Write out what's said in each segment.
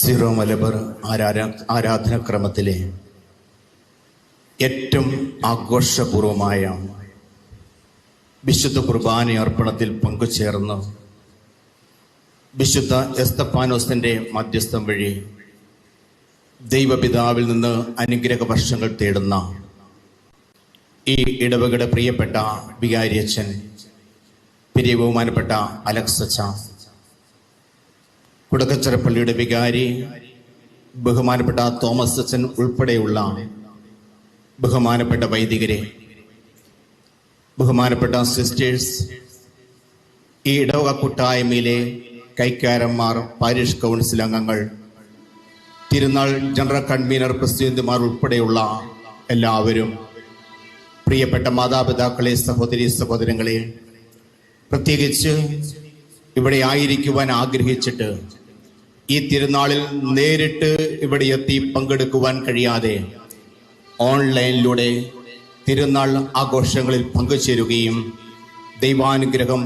Zero Malabar ആരാധനാക്രമത്തിലെ ഏറ്റവും ആഘോഷപൂർവമായ വിശുദ്ധ കുർബാന അർപ്പണത്തിൽ പങ്കുചേർന്ന് വിശുദ്ധ എസ്തപ്പാനോസിന്റെ മധ്യസ്ഥം വഴി ദൈവപിതാവിൽ നിന്ന് അനുഗ്രഹ വർഷങ്ങൾ തേടുന്ന ഈ ഇടവകയുടെ പ്രിയപ്പെട്ട വികാരിയച്ഛൻ, പെരിയ ബഹുമാനപ്പെട്ട അലക്സ് അച്ഛ, കുടക്കച്ചിറപ്പള്ളിയുടെ വികാരി ബഹുമാനപ്പെട്ട തോമസ് അച്ഛൻ ഉൾപ്പെടെയുള്ള ബഹുമാനപ്പെട്ട വൈദികരെ, ബഹുമാനപ്പെട്ട സിസ്റ്റേഴ്സ്, ഈ ഇടവക കൂട്ടായ്മയിലെ കൈക്കാരന്മാർ, പാരിഷ് കൗൺസിൽ അംഗങ്ങൾ, തിരുനാൾ ജനറൽ കൺവീനർ, പ്രസിഡന്റുമാർ ഉൾപ്പെടെയുള്ള എല്ലാവരും, പ്രിയപ്പെട്ട മാതാപിതാക്കളെ, സഹോദരി സഹോദരങ്ങളെ, പ്രത്യേകിച്ച് ഇവിടെ ആയിരിക്കുവാൻ ആഗ്രഹിച്ചിട്ട് ഈ തിരുനാളിൽ നേരിട്ട് ഇവിടെ എത്തി പങ്കെടുക്കുവാൻ കഴിയാതെ ഓൺലൈനിലൂടെ തിരുനാൾ ആഘോഷങ്ങളിൽ പങ്കുചേരുകയും ദൈവാനുഗ്രഹം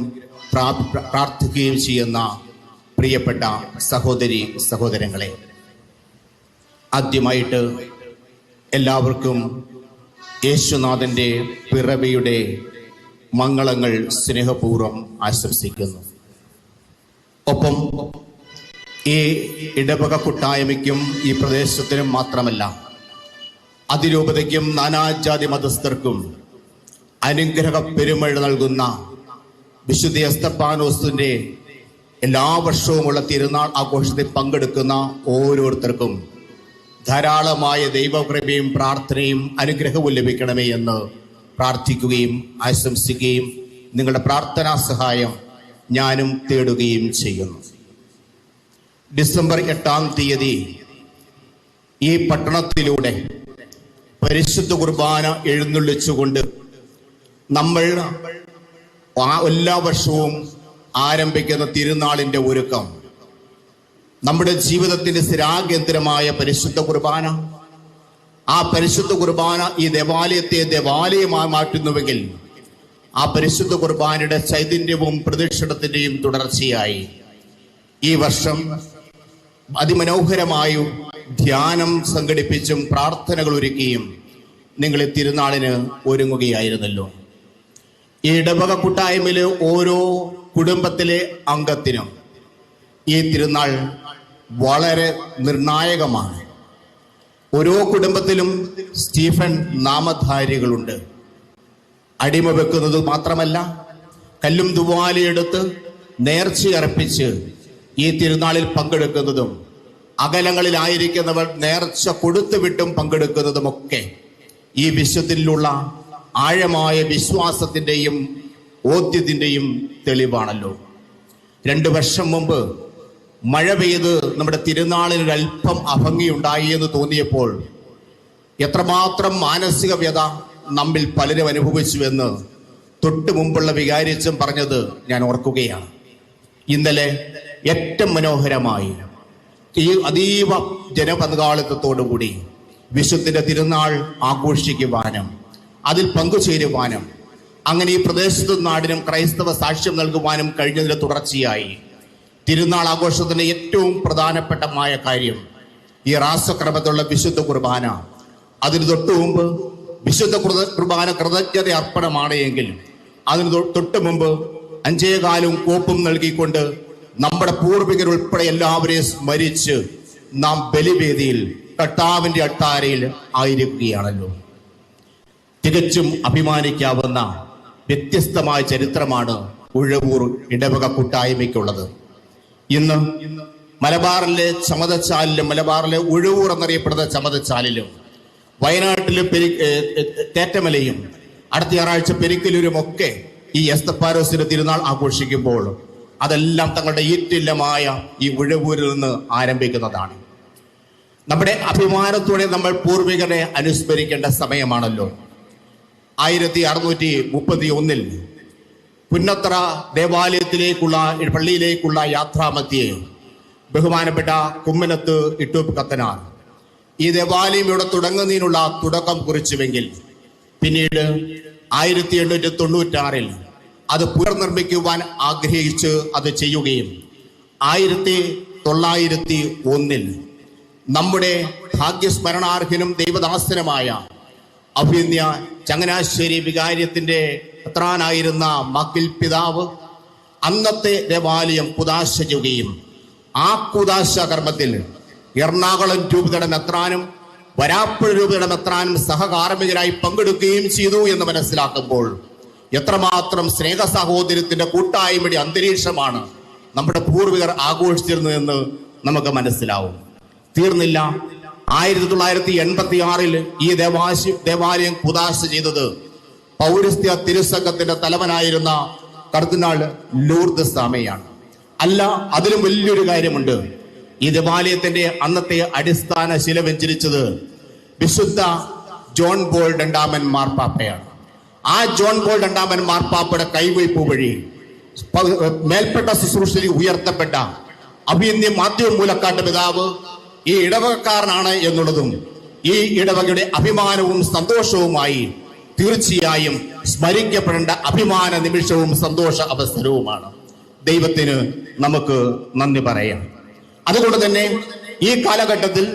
പ്രാർത്ഥിക്കുകയും ചെയ്യുന്ന പ്രിയപ്പെട്ട സഹോദരി സഹോദരങ്ങളെ, ആദ്യമായിട്ട് എല്ലാവർക്കും യേശുനാഥന്റെ പിറവിയുടെ മംഗളങ്ങൾ സ്നേഹപൂർവ്വം ആശംസിക്കുന്നു. ഒപ്പം ഈ ഇടവക കൂട്ടായ്മയ്ക്കും ഈ പ്രദേശത്തിനും മാത്രമല്ല, അതിരൂപതയ്ക്കും നാനാജാതി മതസ്ഥർക്കും അനുഗ്രഹ പെരുമഴ നൽകുന്ന വിശുദ്ധ എസ്തപ്പാനോസിന്റെ എല്ലാ വർഷവുമുള്ള തിരുനാൾ ആഘോഷത്തിൽ പങ്കെടുക്കുന്ന ഓരോരുത്തർക്കും ധാരാളമായ ദൈവകൃപയും പ്രാർത്ഥനയും അനുഗ്രഹവും ലഭിക്കണമേ എന്ന് പ്രാർത്ഥിക്കുകയും ആശംസിക്കുകയും നിങ്ങളുടെ പ്രാർത്ഥനാ സഹായം ഞാനും തേടുകയും ചെയ്യുന്നു. ഡിസംബർ 8-ാം തീയതി ഈ പട്ടണത്തിലൂടെ പരിശുദ്ധ കുർബാന എഴുന്നള്ളിച്ചുകൊണ്ട് നമ്മൾ എല്ലാ വർഷവും ആരംഭിക്കുന്ന തിരുനാളിന്റെ ഒരുക്കം, നമ്മുടെ ജീവിതത്തിന്റെ സ്ഥിരാകേന്ദ്രമായ പരിശുദ്ധ കുർബാന, ആ പരിശുദ്ധ കുർബാന ഈ ദേവാലയത്തെ ദേവാലയമായി മാറ്റുന്നുവെങ്കിൽ ആ പരിശുദ്ധ കുർബാനയുടെ ചൈതന്യവും പ്രദക്ഷിണത്തിന്റെയും തുടർച്ചയായി ഈ വർഷം അതിമനോഹരമായും ധ്യാനം സംഘടിപ്പിച്ചും പ്രാർത്ഥനകൾ ഒരുക്കിയും നിങ്ങൾ തിരുനാളിന് ഒരുങ്ങുകയായിരുന്നല്ലോ. ഈ ഇടവക കൂട്ടായ്മയിലെ ഓരോ കുടുംബത്തിലെ അംഗത്തിനും ഈ തിരുനാൾ വളരെ നിർണായകമാണ്. ഓരോ കുടുംബത്തിലും സ്റ്റീഫൻ നാമധാരികളുണ്ട്. അടിമ വെക്കുന്നത് മാത്രമല്ല, കല്ലും തുവാലയെടുത്ത് നേർച്ചയർപ്പിച്ച് ഈ തിരുനാളിൽ പങ്കെടുക്കുന്നതും, അകലങ്ങളിലായിരിക്കുന്നവർ നേർച്ച കൊടുത്തുവിട്ടും പങ്കെടുക്കുന്നതുമൊക്കെ ഈ വിശുദ്ധിയിലുള്ള ആഴമായ വിശ്വാസത്തിൻ്റെയും ബോധ്യത്തിൻ്റെയും തെളിവാണല്ലോ. 2 വർഷം മുമ്പ് മഴ പെയ്ത് നമ്മുടെ തിരുനാളിനൊരൽപ്പം അഭംഗിയുണ്ടായി എന്ന് തോന്നിയപ്പോൾ എത്രമാത്രം മാനസിക വ്യത നമ്മിൽ പലരും അനുഭവിച്ചുവെന്ന് തൊട്ട് മുമ്പുള്ള വികാരിച്ചം പറഞ്ഞത് ഞാൻ ഓർക്കുകയാണ്. ഇന്നലെ ഏറ്റവും മനോഹരമായി ഈ അതീവ ജനപങ്കാളിത്തത്തോടുകൂടി വിശുദ്ധന്റെ തിരുനാൾ ആഘോഷിക്കുവാനും അതിൽ പങ്കുചേരുവാനും അങ്ങനെ ഈ പ്രദേശത്തും നാടിനും ക്രൈസ്തവ സാക്ഷ്യം നൽകുവാനും കഴിഞ്ഞതിന് തുടർച്ചയായി തിരുനാൾ ആഘോഷത്തിന്റെ ഏറ്റവും പ്രധാനപ്പെട്ടമായ കാര്യം ഈ റാസക്രമത്തിലുള്ള വിശുദ്ധ കുർബാന. അതിന് തൊട്ടു മുമ്പ് വിശുദ്ധ കുർബാന കൃതജ്ഞത അർപ്പണമാണ് എങ്കിൽ അതിന് തൊട്ട് മുമ്പ് 5 കാലും കോപ്പും നൽകിക്കൊണ്ട് നമ്മുടെ പൂർവികരുൾപ്പെടെ എല്ലാവരെയും സ്മരിച്ച് നാം ബലിവേദിയിൽ കർത്താവിന്റെ അൾത്താരയിൽ ആയിരിക്കുകയാണല്ലോ. തികച്ചും അഭിമാനിക്കാവുന്ന വ്യത്യസ്തമായ ചരിത്രമാണ് ഉഴവൂർ ഇടവക കൂട്ടായ്മയ്ക്കുള്ളത്. ഇന്ന് മലബാറിലെ ചമതച്ചാലിലും, മലബാറിലെ ഉഴവൂർ എന്നറിയപ്പെടുന്ന ചമതച്ചാലിലും, വയനാട്ടിലെ തേറ്റമലയും അടുത്ത ഞായറാഴ്ച പെരിക്കലൂരും ഒക്കെ ഈ എസ്തപ്പാനോസിന്റെ തിരുനാൾ ആഘോഷിക്കുമ്പോൾ അതെല്ലാം തങ്ങളുടെ ഈറ്റില്ലമായ ഈ ഉഴവൂരിൽ നിന്ന് ആരംഭിക്കുന്നതാണ്. നമ്മുടെ അഭിമാനത്തോടെ നമ്മൾ പൂർവികരെ അനുസ്മരിക്കേണ്ട സമയമാണല്ലോ. 1631 പുന്നത്ര ദേവാലയത്തിലേക്കുള്ള പള്ളിയിലേക്കുള്ള യാത്രാമധ്യേ ബഹുമാനപ്പെട്ട കുമ്മനത്ത് ഇട്ടൂപ്പ് കത്തനാർ ഈ ദേവാലയം ഇവിടെ തുടങ്ങുന്നതിനുള്ള തുടക്കം കുറിച്ചുവെങ്കിൽ പിന്നീട് 1896 അത് പുനർനിർമ്മിക്കുവാൻ ആഗ്രഹിച്ച് അത് ചെയ്യുകയും 1901 നമ്മുടെ ഭാഗ്യസ്മരണാർഹനും ദൈവദാസനുമായ അഭിനന്യ ചങ്ങനാശ്ശേരി വികാരിയത്തിന്റെ പത്രാനായിരുന്ന മക്കിൽ പിതാവ് അന്നത്തെ ദേവാലയം കുദാശ ചെയ്യുകയും ആ കുദാശ കർമ്മത്തിൽ എറണാകുളം രൂപതയുടെ മെത്രാനും വരാപ്പുഴ രൂപതയുടെ മെത്രാനും സഹകാർമ്മികരായി പങ്കെടുക്കുകയും ചെയ്തു എന്ന് മനസ്സിലാക്കുമ്പോൾ എത്രമാത്രം സ്നേഹ സഹോദര്യത്തിന്റെ കൂട്ടായ്മയുടെ അന്തരീക്ഷമാണ് നമ്മുടെ പൂർവികർ ആഘോഷിച്ചിരുന്നതെന്ന് നമുക്ക് മനസ്സിലാവും. തീർന്നില്ല. 1986 ഈ ദേവാലയം കുദാശ ചെയ്തത് പൗരസ്ത്യ തിരുസംഘത്തിന്റെ തലവനായിരുന്ന കർദിനാൾ ലൂർദസ് സാമയാണ്. അല്ല, അതിലും വലിയൊരു കാര്യമുണ്ട്. ഈ ദേവാലയത്തിന്റെ അന്നത്തെ അടിസ്ഥാന ശില വെഞ്ചരിച്ചത് വിശുദ്ധ ജോൺ പോൾ രണ്ടാമൻ മാർപ്പാപ്പയാണ്. ആ ജോൺ പോൾ രണ്ടാമൻ മാർപ്പാപ്പയുടെ കൈവയ്പ് വഴി മേൽപ്പെട്ട ശുശ്രൂഷയിൽ ഉയർത്തപ്പെട്ട അഭിനന്യ മാത്യു മൂലക്കാട്ട് പിതാവ് ഈ ഇടവകക്കാരനാണ് എന്നുള്ളതും ഈ ഇടവകയുടെ അഭിമാനവും സന്തോഷവുമായി തീർച്ചയായും സ്മരിക്കപ്പെടേണ്ട അഭിമാന നിമിഷവും സന്തോഷ അവസരവുമാണ്. ദൈവത്തിന് നമുക്ക് നന്ദി പറയാം. അതുകൊണ്ട് തന്നെ ഈ കാലഘട്ടത്തിൽ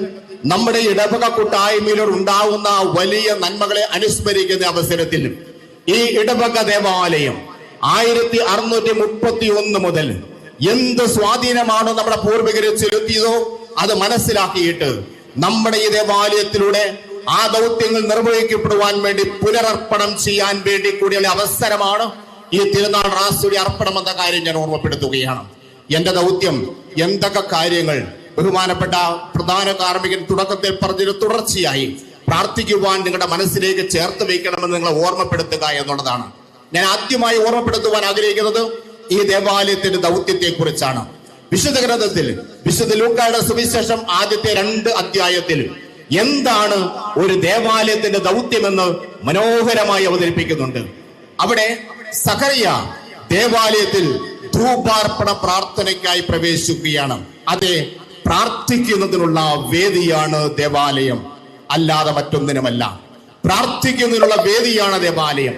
നമ്മുടെ ഇടവക കൂട്ടായ്മയിലൂടെ ഉണ്ടാവുന്ന വലിയ നന്മകളെ അനുസ്മരിക്കുന്ന അവസരത്തിൽ ഈ ഇടവക ദേവാലയം 1631 മുതൽ എന്ത് സ്വാധീനമാണോ നമ്മുടെ പൂർവികരെ ചെലുത്തിയതോ അത് മനസ്സിലാക്കിയിട്ട് നമ്മുടെ ഈ ദേവാലയത്തിലൂടെ ആ ദൗത്യങ്ങൾ നിർവഹിക്കപ്പെടുവാൻ വേണ്ടി പുനരർപ്പണം ചെയ്യാൻ വേണ്ടി കൂടിയുള്ള അവസരമാണ് ഈ തിരുനാൾ റാസുരി അർപ്പണം എന്ന കാര്യം ഞാൻ ഓർമ്മപ്പെടുത്തുകയാണ്. എന്റെ ദൗത്യം എന്തൊക്കെ കാര്യങ്ങൾ ബഹുമാനപ്പെട്ട പ്രധാന കാർമ്മികൻ തുടക്കത്തിൽ പറഞ്ഞൊരു തുടർച്ചയായി പ്രാർത്ഥിക്കുവാൻ നിങ്ങളുടെ മനസ്സിലേക്ക് ചേർത്ത് വയ്ക്കണമെന്ന് നിങ്ങളെ ഓർമ്മപ്പെടുത്തുക എന്നുള്ളതാണ്. ഞാൻ ആദ്യമായി ഓർമ്മപ്പെടുത്തുവാൻ ആഗ്രഹിക്കുന്നത് ഈ ദേവാലയത്തിന്റെ ദൗത്യത്തെ കുറിച്ചാണ്. വിശുദ്ധ ഗ്രന്ഥത്തിൽ വിശുദ്ധ ലൂക്കായുടെ സുവിശേഷം ആദ്യത്തെ 2 അധ്യായത്തിൽ എന്താണ് ഒരു ദേവാലയത്തിന്റെ ദൗത്യമെന്ന് മനോഹരമായി അവതരിപ്പിക്കുന്നുണ്ട്. അവിടെ സഖറിയ ദേവാലയത്തിൽ ധൂപാർപ്പണ പ്രാർത്ഥനയ്ക്കായി പ്രവേശിക്കുകയാണ്. അതെ, പ്രാർത്ഥിക്കുന്നതിനുള്ള വേദിയാണ് ദേവാലയം, അല്ലാതെ മറ്റൊന്നിനുമല്ല. പ്രാർത്ഥിക്കുന്നതിനുള്ള വേദിയാണ് ദേവാലയം.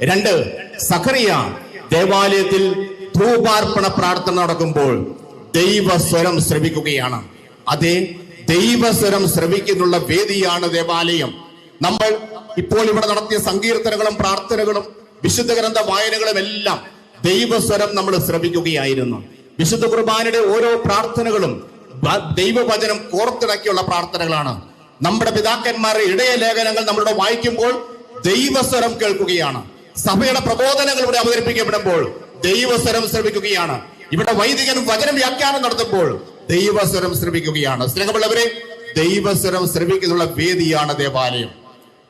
2, സഖറിയ ദേവാലയത്തിൽ ധൂപാർപ്പണ പ്രാർത്ഥന നടക്കുമ്പോൾ ദൈവസ്വരം ശ്രവിക്കുകയാണ്. അതെ, ദൈവസ്വരം ശ്രവിക്കുന്നുള്ള വേദിയാണ് ദേവാലയം. നമ്മൾ ഇപ്പോൾ ഇവിടെ നടത്തിയ സങ്കീർത്തനങ്ങളും പ്രാർത്ഥനകളും വിശുദ്ധ ഗ്രന്ഥ വായനകളും എല്ലാം ദൈവസ്വരം നമ്മൾ ശ്രവിക്കുകയായിരുന്നു. വിശുദ്ധ കുർബാനയുടെ ഓരോ പ്രാർത്ഥനകളും ദൈവവചനം കോർത്തിണക്കിയുള്ള പ്രാർത്ഥനകളാണ്. നമ്മുടെ പിതാക്കന്മാരുടെ ഇടയ ലേഖനങ്ങൾ നമ്മളുടെ വായിക്കുമ്പോൾ ദൈവസ്വരം കേൾക്കുകയാണ്. സഭയുടെ പ്രബോധനങ്ങൾ ഇവിടെ അവതരിപ്പിക്കപ്പെടുമ്പോൾ ദൈവസ്വരം ശ്രമിക്കുകയാണ്. ഇവിടെ വൈദികൻ വചനം വ്യാഖ്യാനം നടത്തുമ്പോൾ ദൈവസ്വരം ശ്രമിക്കുകയാണ്. സ്നേഹമുള്ളവരെ, ദൈവസ്വരം ശ്രമിക്കുന്നുള്ള വേദിയാണ് ദേവാലയം.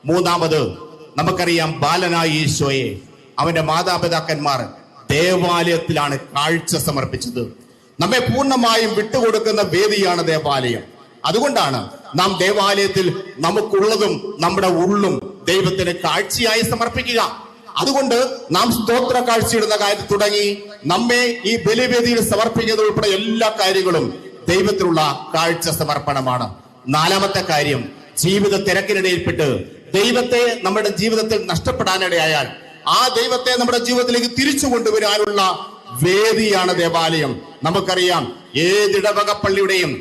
3, നമുക്കറിയാം, ബാലനായ ഈശോയെ അവന്റെ മാതാപിതാക്കന്മാർ ദേവാലയത്തിലാണ് കാഴ്ച സമർപ്പിച്ചത്. നമ്മെ പൂർണ്ണമായും വിട്ടുകൊടുക്കുന്ന വേദിയാണ് ദേവാലയം. അതുകൊണ്ടാണ് നാം ദേവാലയത്തിൽ നമുക്കുള്ളതും നമ്മുടെ ഉള്ളും ദൈവത്തിന് കാഴ്ചയായി സമർപ്പിക്കുക. അതുകൊണ്ട് നാം സ്തോത്ര കാഴ്ചയിടുന്ന കാര്യം തുടങ്ങി നമ്മെ ഈ ബലിവേദിയിൽ സമർപ്പിക്കുന്നത് ഉൾപ്പെടെ എല്ലാ കാര്യങ്ങളും ദൈവത്തിലുള്ള കാഴ്ച സമർപ്പണമാണ്. 4ാമത്തെ കാര്യം, ജീവിത തിരക്കിനിടയിൽപ്പെട്ട് ദൈവത്തെ നമ്മുടെ ജീവിതത്തിൽ നഷ്ടപ്പെടാനിടയായാൽ ആ ദൈവത്തെ നമ്മുടെ ജീവിതത്തിലേക്ക് തിരിച്ചു കൊണ്ടുവരാനുള്ള വേദിയാണ് ദേവാലയം. നമുക്കറിയാം, ഏതിടവക പള്ളിയുടെയും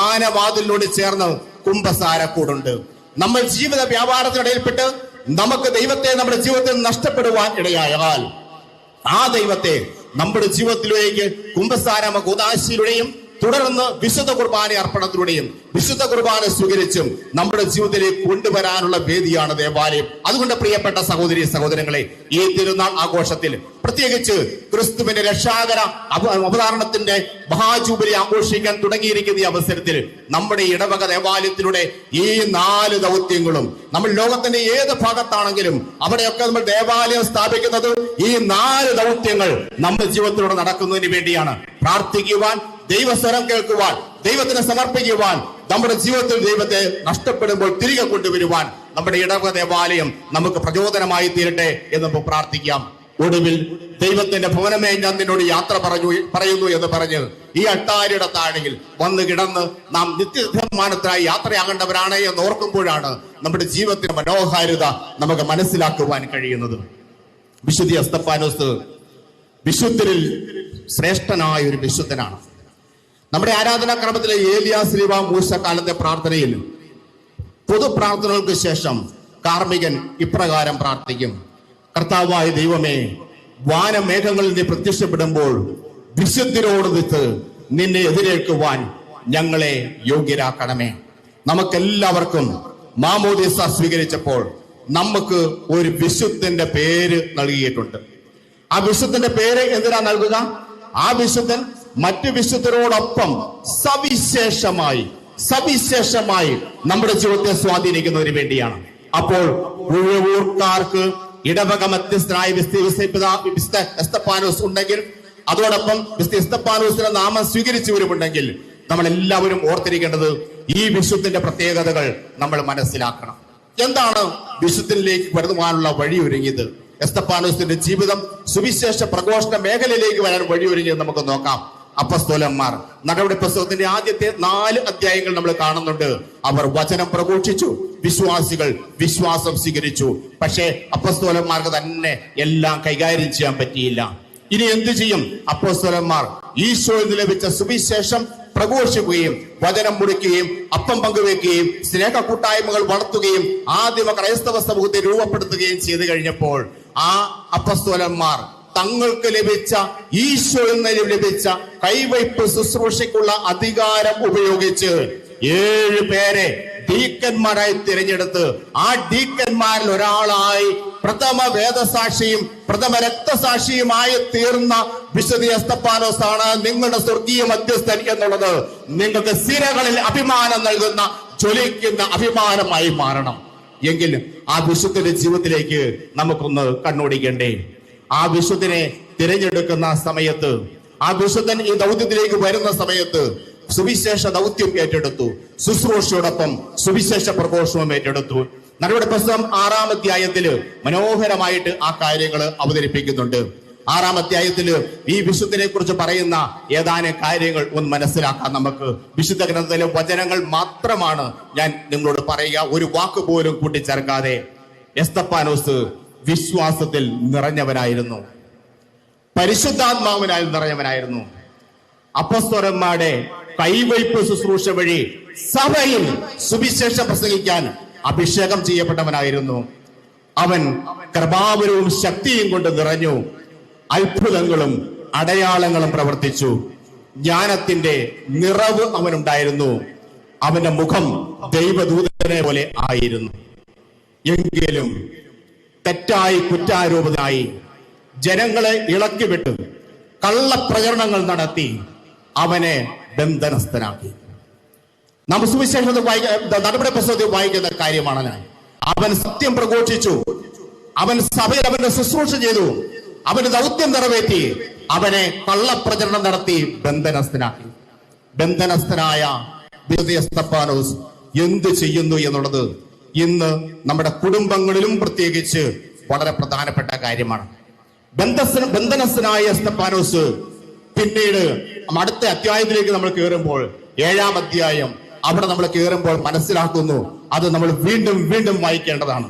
ആനവാതിലിനോട് ചേർന്ന് കുംഭസാരക്കൂടുണ്ട്. നമ്മൾ ജീവിത വ്യാപാരത്തിനിടയിൽപ്പെട്ട് നമുക്ക് ദൈവത്തെ നമ്മുടെ ജീവിതത്തിൽ നഷ്ടപ്പെടുവാൻ ഇടയായാൽ ആ ദൈവത്തെ നമ്മുടെ ജീവിതത്തിലേക്ക് കുംഭസാരമ കൂദാശയിലൂടെയും തുടർന്ന് വിശുദ്ധ കുർബാന അർപ്പണത്തിലൂടെയും വിശുദ്ധ കുർബാന സ്വീകരിച്ചും നമ്മുടെ ജീവിതത്തിലേക്ക് കൊണ്ടുവരാനുള്ള വേദിയാണ് ദേവാലയം. അതുകൊണ്ട് പ്രിയപ്പെട്ട സഹോദരി സഹോദരങ്ങളെ, ഈ തിരുനാൾ ആഘോഷത്തിൽ പ്രത്യേകിച്ച് ക്രിസ്തുവിന്റെ രക്ഷാകര അവതാരണത്തിന്റെ മഹാജൂബിലി ആഘോഷിക്കാൻ തുടങ്ങിയിരിക്കുന്ന ഈ അവസരത്തിൽ നമ്മുടെ ഇടവക ദേവാലയത്തിലൂടെ ഈ 4 ദൗത്യങ്ങളും നമ്മൾ ലോകത്തിന്റെ ഏത് ഭാഗത്താണെങ്കിലും അവിടെയൊക്കെ നമ്മൾ ദേവാലയം സ്ഥാപിക്കുന്നത് ഈ 4 ദൗത്യങ്ങൾ നമ്മുടെ ജീവിതത്തിലൂടെ നടക്കുന്നതിന് വേണ്ടിയാണ്. പ്രാർത്ഥിക്കുവാൻ, ദൈവസ്വരം കേൾക്കുവാൻ, ദൈവത്തിന് സമർപ്പിക്കുവാൻ, നമ്മുടെ ജീവിതത്തിൽ ദൈവത്തെ നഷ്ടപ്പെടുമ്പോൾ തിരികെ കൊണ്ടുവരുവാൻ നമ്മുടെ ഇടവക ദേവാലയം നമുക്ക് പ്രചോദനമായി തീരട്ടെ എന്ന് നമുക്ക് പ്രാർത്ഥിക്കാം. ഒടുവിൽ ദൈവത്തിന്റെ ഭവനമേ ഞാൻ നിന്നോട് യാത്ര പറയുന്നു എന്ന് പറഞ്ഞ് ഈ അട്ടാരിയുടെ താഴെയിൽ വന്ന് കിടന്ന് നാം നിത്യമാനത്തിനായി യാത്രയാകേണ്ടവരാണ് എന്ന് ഓർക്കുമ്പോഴാണ് നമ്മുടെ ജീവിതത്തിന്റെ മനോഹാരിത നമുക്ക് മനസ്സിലാക്കുവാൻ കഴിയുന്നത്. വിശുദ്ധ സ്തെഫാനോസ് വിശുദ്ധരിൽ ശ്രേഷ്ഠനായ ഒരു വിശുദ്ധനാണ്. നമ്മുടെ ആരാധനാക്രമത്തിലെ ഏലിയാ ശ്ലീബ മൂശ കാലത്തെ പ്രാർത്ഥനയിൽ പൊതു പ്രാർത്ഥനകൾക്ക് ശേഷം കാർമികൻ ഇപ്രകാരം പ്രാർത്ഥിക്കും: കർത്താവായ ദൈവമേ, വാനമേഘങ്ങളിൽ നീ പ്രത്യക്ഷപ്പെടുമ്പോൾ വിശുദ്ധരോടൊത്ത് നിന്നെ എതിരേൽക്കുവാൻ ഞങ്ങളെ യോഗ്യരാക്കണമേ. നമുക്കെല്ലാവർക്കും മാമോദീസ സ്വീകരിച്ചപ്പോൾ നമുക്ക് ഒരു വിശുദ്ധന്റെ പേര് നൽകിയിട്ടുണ്ട്. ആ വിശുദ്ധന്റെ പേര് എന്തിനാ നൽകുക? ആ വിശുദ്ധൻ മറ്റു വിശുദ്ധരോടൊപ്പം സവിശേഷമായി നമ്മുടെ ജീവിതത്തെ സ്വാധീനിക്കുന്നതിന് വേണ്ടിയാണ്. അപ്പോൾ ഉഴവൂർക്കാർക്ക് ഇടവക മധ്യസ്ഥനായ വിശുദ്ധ എസ്തപ്പാനോസ് ഉണ്ടെങ്കിൽ, അതോടൊപ്പം വിശുദ്ധ എസ്തപ്പാനോസിന്റെ നാമം സ്വീകരിച്ചവരുമുണ്ടെങ്കിൽ, നമ്മൾ എല്ലാവരും ഓർത്തിരിക്കേണ്ടത് ഈ വിശുദ്ധന്റെ പ്രത്യേകതകൾ നമ്മൾ മനസ്സിലാക്കണം. എന്താണ് വിശുദ്ധനിലേക്ക് വരുവാനുള്ള വഴിയൊരുങ്ങിയത്? എസ്തപ്പാനോസിന്റെ ജീവിതം സുവിശേഷ പ്രഘോഷണ മേഖലയിലേക്ക് വരാൻ വഴിയൊരുങ്ങിയത് നമുക്ക് നോക്കാം. അപ്പസ്തോലന്മാർ നടപടി പുസ്തകത്തിന്റെ ആദ്യത്തെ 4 അധ്യായങ്ങൾ നമ്മൾ കാണുന്നുണ്ട്. അവർ വചനം പ്രഘോഷിച്ചു, വിശ്വാസികൾ വിശ്വാസം സ്വീകരിച്ചു. പക്ഷേ അപ്പസ്തോലന്മാർക്ക് തന്നെ എല്ലാം കൈകാര്യം ചെയ്യാൻ പറ്റിയില്ല. ഇനി എന്തു ചെയ്യും? അപ്പസ്തോലന്മാർ ഈശോയിൽ നിന്ന് ലഭിച്ച സുവിശേഷം പ്രഘോഷിക്കുകയും വചനം മുറിക്കുകയും അപ്പം പങ്കുവെക്കുകയും സ്നേഹ കൂട്ടായ്മകൾ വളർത്തുകയും ആദിമ ക്രൈസ്തവ സമൂഹത്തെ രൂപപ്പെടുത്തുകയും ചെയ്തു കഴിഞ്ഞപ്പോൾ ആ അപ്പസ്തോലന്മാർ തങ്ങൾക്ക് ലഭിച്ച ഈശോയിൽ നിന്ന് ലഭിച്ച കൈവയ്പ് ശുശ്രൂഷയ്ക്കുള്ള അധികാരം ഉപയോഗിച്ച് 7 പേരെ ഡീക്കന്മാരായി തിരഞ്ഞെടുത്ത് ആ ഡീക്കന്മാരിൽ ഒരാളായി പ്രഥമ വേദസാക്ഷിയും പ്രഥമ രക്തസാക്ഷിയുമായി തീർന്ന വിശുദ്ധ എസ്തപ്പാനോസ് ആണ് നിങ്ങളുടെ സ്വർഗീയ മധ്യസ്ഥൻ എന്നുള്ളത് നിങ്ങൾക്ക് സിരകളിൽ അഭിമാനം നൽകുന്ന ജ്വലിക്കുന്ന അഭിമാനമായി മാറണം. എങ്കിൽ ആ വിശുദ്ധന്റെ ജീവിതത്തിലേക്ക് നമുക്കൊന്ന് കണ്ണോടിക്കണ്ടേ? ആ വിശുദ്ധനെ തിരഞ്ഞെടുക്കുന്ന സമയത്ത്, ആ വിശുദ്ധൻ ഈ ദൗത്യത്തിലേക്ക് വരുന്ന സമയത്ത് സുവിശേഷ ദൗത്യം ഏറ്റെടുത്തു, ശുശ്രൂഷയോടൊപ്പം സുവിശേഷ പ്രഘോഷവും ഏറ്റെടുത്തു. നടപടി പുസ്തകം 6-ാം അധ്യായത്തില് മനോഹരമായിട്ട് ആ കാര്യങ്ങൾ അവതരിപ്പിക്കുന്നുണ്ട്. 6-ാം അധ്യായത്തില് ഈ വിശുദ്ധനെ കുറിച്ച് പറയുന്ന ഏതാനും കാര്യങ്ങൾ ഒന്ന് മനസ്സിലാക്കാം. നമുക്ക് വിശുദ്ധ ഗ്രന്ഥത്തിലെ വചനങ്ങൾ മാത്രമാണ് ഞാൻ നിങ്ങളോട് പറയുക, ഒരു വാക്ക് പോലും കൂട്ടിച്ചേർക്കാതെ. എസ്തപ്പാനോസ് വിശ്വാസത്തിൽ നിറഞ്ഞവനായിരുന്നു, പരിശുദ്ധാത്മാവിനാൽ നിറഞ്ഞവനായിരുന്നു. അപ്പസ്തോലന്മാരുടെ കൈവയ്പ് ശുശ്രൂഷ വഴി സഭയിൽ സുവിശേഷം പ്രസംഗിക്കാൻ അഭിഷേകം ചെയ്യപ്പെട്ടവനായിരുന്നു. അവൻ കൃപാവരവും ശക്തിയും കൊണ്ട് നിറഞ്ഞു, അത്ഭുതങ്ങളും അടയാളങ്ങളും പ്രവർത്തിച്ചു. ജ്ഞാനത്തിന്റെ നിറവ് അവനുണ്ടായിരുന്നു. അവന്റെ മുഖം ദൈവദൂതനെ പോലെ ആയിരുന്നു. എങ്കിലും തെറ്റായി കുറ്റാരോപിതനായി ജനങ്ങളെ ഇളക്കിവിട്ട് കള്ളപ്രചരണങ്ങൾ നടത്തി അവനെ ബന്ധനസ്ഥനാക്കി. നാം സുവിശേഷത്തിൽ നടപടി പുസ്തകത്തിൽ വായിക്കുന്ന കാര്യമാണ്. അവൻ സത്യം പ്രഘോഷിച്ചു, അവൻ സഭയിൽ അവന്റെ ശുശ്രൂഷ ചെയ്തു, അവന്റെ ദൗത്യം നിറവേറ്റി, അവനെ കള്ളപ്രചരണം നടത്തി ബന്ധനസ്ഥനാക്കി. ബന്ധനസ്ഥനായ വിശുദ്ധ എസ്തപ്പാനോസ് എന്ത് ചെയ്യുന്നു എന്നുള്ളത് ഇന്ന് നമ്മുടെ കുടുംബങ്ങളിലും പ്രത്യേകിച്ച് വളരെ പ്രധാനപ്പെട്ട കാര്യമാണ്. ബന്ധനസ്ഥനായ എസ്തപ്പാനോസ് പിന്നീട് അടുത്ത അധ്യായത്തിലേക്ക് നമ്മൾ കയറുമ്പോൾ, 7-ാം അധ്യായം, അവിടെ നമ്മൾ കയറുമ്പോൾ മനസ്സിലാക്കുന്നു, അത് നമ്മൾ വീണ്ടും വീണ്ടും വായിക്കേണ്ടതാണ്.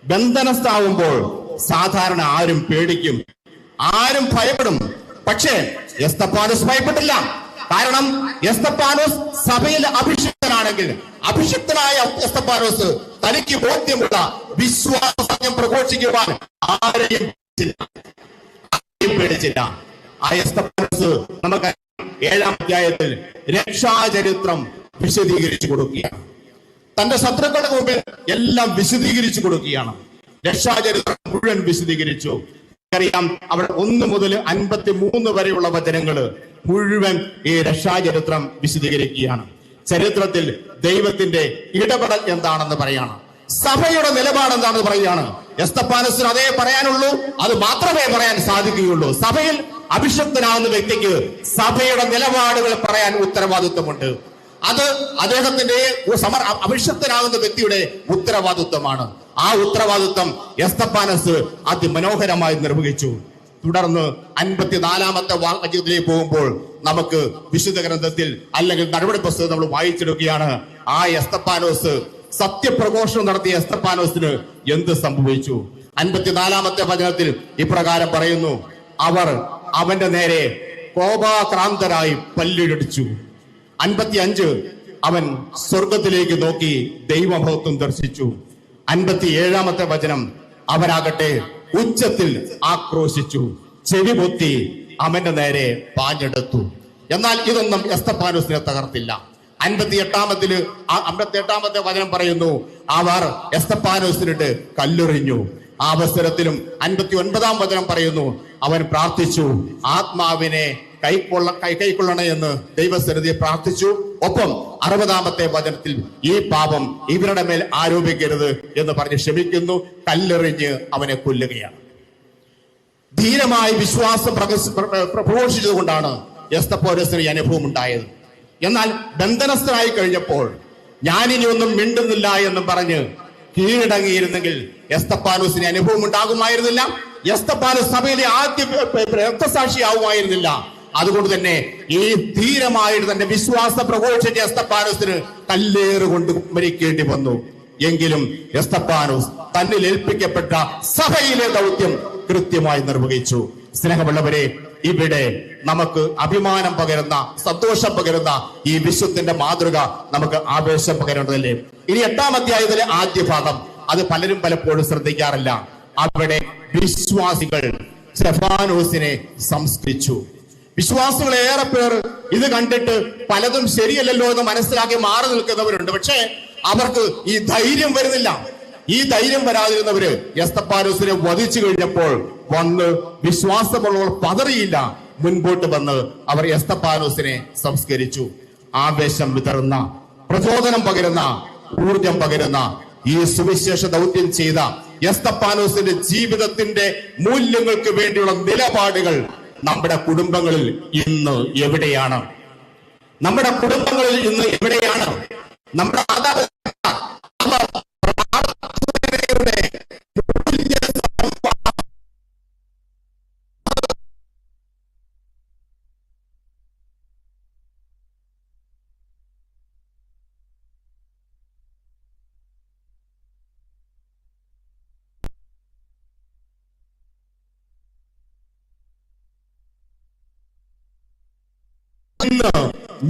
ബന്ധനസ്ഥാവുമ്പോൾ സാധാരണ ആരും പേടിക്കും, ആരും ഭയപ്പെടും. പക്ഷേ എസ്തപ്പാനോസ് ഭയപ്പെട്ടില്ല. കാരണം എസ്തപ്പാനോസ് സഭയിൽ അഭിഷിക്തനാണെങ്കിൽ, അഭിഷിക്തനായ എസ്തപ്പാനോസ് തനിക്ക് ബോധ്യമുള്ള വിശ്വാസം പ്രഘോഷിക്കുവാൻ ആരെയും പേടിച്ചില്ല. ആ എസ്തപ്പാനോസ് നമുക്ക് 7-ാം അധ്യായത്തിൽ രക്ഷാചരിത്രം വിശദീകരിച്ചു കൊടുക്കുകയാണ്. തന്റെ ശത്രുക്കളുടെ മുമ്പിൽ എല്ലാം വിശദീകരിച്ചു കൊടുക്കുകയാണ്. രക്ഷാചരിത്രം മുഴുവൻ വിശദീകരിച്ചു. അറിയാം, അവിടെ 1 മുതൽ 53 വരെയുള്ള വചനങ്ങൾ മുഴുവൻ ഈ രക്ഷാചരിത്രം വിശദീകരിക്കുകയാണ്. ചരിത്രത്തിൽ ദൈവത്തിന്റെ ഇടപെടൽ എന്താണെന്ന് പറയാണ്, സഭയുടെ നിലപാട് എന്താണെന്ന് പറയുകയാണ്. എസ്തപ്പാനോസിന് അതേ പറയാനുള്ളൂ, അത് മാത്രമേ പറയാൻ സാധിക്കുകയുള്ളൂ. സഭയിൽ അഭിഷിക്തനാകുന്ന വ്യക്തിക്ക് സഭയുടെ നിലപാടുകൾ പറയാൻ ഉത്തരവാദിത്വമുണ്ട്. അത് അദ്ദേഹത്തിന്റെ അഭിഷിക്തനാകുന്ന വ്യക്തിയുടെ ഉത്തരവാദിത്വമാണ്. ആ ഉത്തരവാദിത്വം എസ്തപ്പാനോസ് അതിമനോഹരമായി നിർവഹിച്ചു. തുടർന്ന് 54-ാമത്തെ വാക്യത്തിലേക്ക് പോകുമ്പോൾ നമുക്ക് വിശുദ്ധ ഗ്രന്ഥത്തിൽ അല്ലെങ്കിൽ നടപടി പുസ്തകം നമ്മൾ വായിച്ചെടുക്കുകയാണ്. ആ എസ്തപ്പാനോസ്, സത്യപ്രഘോഷണം നടത്തിയ എസ്തപ്പാനോസിന് എന്ത് സംഭവിച്ചു? 54-ാമത്തെ വചനത്തിൽ ഇപ്രകാരം പറയുന്നു: അവർ അവന്റെ നേരെ കോപാക്രാന്തരായി പല്ലിടിച്ചു. 55 അവൻ സ്വർഗത്തിലേക്ക് നോക്കി ദൈവമഹത്വം ദർശിച്ചു. 57 വചനം അവനാകട്ടെ ഉച്ചത്തിൽ ആക്രോശിച്ചു, ചെവി പൊത്തി അവന്റെ നേരെ പാഞ്ഞെടുത്തു. എന്നാൽ ഇതൊന്നും എസ്തഫാനോസിനെ തകർത്തില്ല. 58 വചനം പറയുന്നു, അവർ എസ്തഫാനോസിനിട്ട് കല്ലെറിഞ്ഞു. ആ അവസരത്തിലും 59 വചനം പറയുന്നു, അവൻ പ്രാർത്ഥിച്ചു, ആത്മാവിനെ കൈക്കൊള്ളണേ എന്ന് ദൈവസന്നിധിയെ പ്രാർത്ഥിച്ചു. ഒപ്പം 60 വചനത്തിൽ ഈ പാപം ഇവരുടെ മേൽ ആരോപിക്കരുത് എന്ന് പറഞ്ഞ് ക്ഷമിക്കുന്നു. കല്ലെറിഞ്ഞ് അവനെ കൊല്ലുകയാണ്. ധീരമായി വിശ്വാസം പ്രഘോഷിച്ചത് കൊണ്ടാണ് എസ്തഫാനോസിന് ഈ അനുഭവം ഉണ്ടായത്. എന്നാൽ ബന്ധനസ്ഥനായി കഴിഞ്ഞപ്പോൾ ഞാനിനി ഒന്നും മിണ്ടുന്നില്ല എന്ന് പറഞ്ഞ് കീഴടങ്ങിയിരുന്നെങ്കിൽ എസ്തഫാനോസിന് അനുഭവം ഉണ്ടാകുമായിരുന്നില്ല. എസ്തഫാനോസ് സഭയിലെ ആദ്യ രക്തസാക്ഷിയാവുമായിരുന്നില്ല. അതുകൊണ്ട് തന്നെ ഈ ധീരമായിട്ട് തന്റെ വിശ്വാസം പ്രഘോഷിച്ച എസ്തഫാനോസിന് കല്ലേറുകൊണ്ട് മരിക്കേണ്ടി വന്നു. എങ്കിലും എസ്തഫാനോസ് തന്നിൽ ഏൽപ്പിക്കപ്പെട്ട സഭയിലെ ദൗത്യം കൃത്യമായി നിർവഹിച്ചു. സ്നേഹമുള്ളവരെ, ഇവിടെ നമുക്ക് അഭിമാനം പകരുന്ന, സന്തോഷം പകരുന്ന ഈ വിശുദ്ധന്റെ മാതൃക നമുക്ക് ആവേശം പകരേണ്ടതല്ലേ. ഇനി 8-ാം അധ്യായത്തിലെ ആദ്യ ഭാഗം അത് പലരും പലപ്പോഴും ശ്രദ്ധിക്കാറില്ല. അവിടെ വിശ്വാസികൾ സ്തെഫാനോസിനെ സംസ്കരിച്ചു. വിശ്വാസികൾ ഏറെ പേർ ഇത് കണ്ടിട്ട് പലതും ശരിയല്ലല്ലോ എന്ന് മനസ്സിലാക്കി മാറി നിൽക്കുന്നവരുണ്ട്. പക്ഷേ അവർക്ക് ഈ ധൈര്യം വരുന്നില്ല. ഈ ധൈര്യം വരാതിരുന്നവര് എസ്തഫാനോസിനെ വധിച്ചു കഴിഞ്ഞപ്പോൾ വന്ന് വിശ്വാസമുള്ളവർ പതറിയില്ല. മുൻപോട്ട് വന്ന് അവർ എസ്തഫാനോസിനെ സംസ്കരിച്ചു. ആവേശം വിതറുന്ന, പ്രചോദനം പകരുന്ന, ഊർജം പകരുന്ന ഈ സുവിശേഷ ദൗത്യം ചെയ്ത എസ്തഫാനോസിന്റെ ജീവിതത്തിന്റെ മൂല്യങ്ങൾക്ക് വേണ്ടിയുള്ള നിലപാടുകൾ നമ്മുടെ കുടുംബങ്ങളിൽ ഇന്ന് എവിടെയാണ്? നമ്മുടെ കുടുംബങ്ങളിൽ ഇന്ന് എവിടെയാണ്? നമ്മുടെ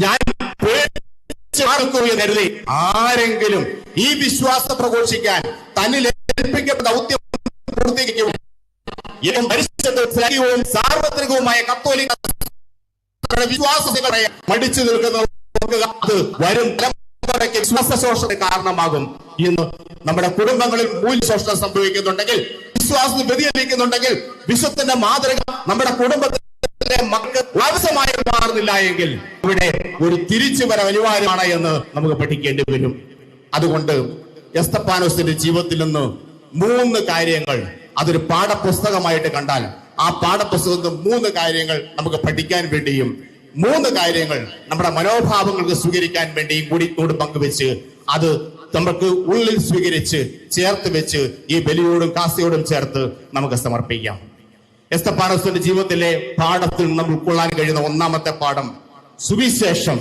ഞാൻ കരുതി ആരെങ്കിലും ഈ വിശ്വാസം പ്രഘോഷിക്കാൻ തന്നിൽ ഏൽപ്പിക്കപ്പെട്ട ദൗത്യം പൂർത്തീകരിക്കും സാർവത്രികവുമായ കത്തോലിക്ക വിശ്വാസങ്ങളെ മടിച്ചു നിൽക്കുന്നവർക്ക് അത് വരും തലമുറയ്ക്ക് വിശ്വാസശോഷത്തിന് കാരണമാകും. ഇന്ന് നമ്മുടെ കുടുംബങ്ങളിൽ മൂല്യശോഷണം സംഭവിക്കുന്നുണ്ടെങ്കിൽ, വിശ്വാസം വ്യതിചലിക്കുന്നുണ്ടെങ്കിൽ, വിശുദ്ധന്റെ മാതൃക നമ്മുടെ കുടുംബത്തിൽ മക്കൾ ആവശ്യമായി മാറുന്നില്ല എങ്കിൽ ഇവിടെ ഒരു തിരിച്ചുവരവ് അനിവാര്യമാണ് എന്ന് നമുക്ക് പഠിക്കേണ്ടി വരും. അതുകൊണ്ട് എസ്തഫാനോസിന്റെ ജീവിതത്തിൽ നിന്ന് 3 കാര്യങ്ങൾ അതൊരു പാഠപുസ്തകമായിട്ട് കണ്ടാൽ ആ പാഠപുസ്തകത്തിൽ 3 കാര്യങ്ങൾ നമുക്ക് പഠിക്കാൻ വേണ്ടിയും 3 കാര്യങ്ങൾ നമ്മുടെ മനോഭാവങ്ങൾക്ക് സ്വീകരിക്കാൻ വേണ്ടിയും കൂടി പങ്കുവെച്ച് അത് നമുക്ക് ഉള്ളിൽ സ്വീകരിച്ച് ചേർത്ത് വെച്ച് ഈ ബലിയോടും കാസയോടും ചേർത്ത് നമുക്ക് സമർപ്പിക്കാം. എസ്തഫാനോസിന്റെ ജീവിതത്തിലെ പാഠത്തിൽ നമ്മൾ ഉൾക്കൊള്ളാൻ കഴിയുന്ന 1-ാമത്തെ പാഠം സുവിശേഷം.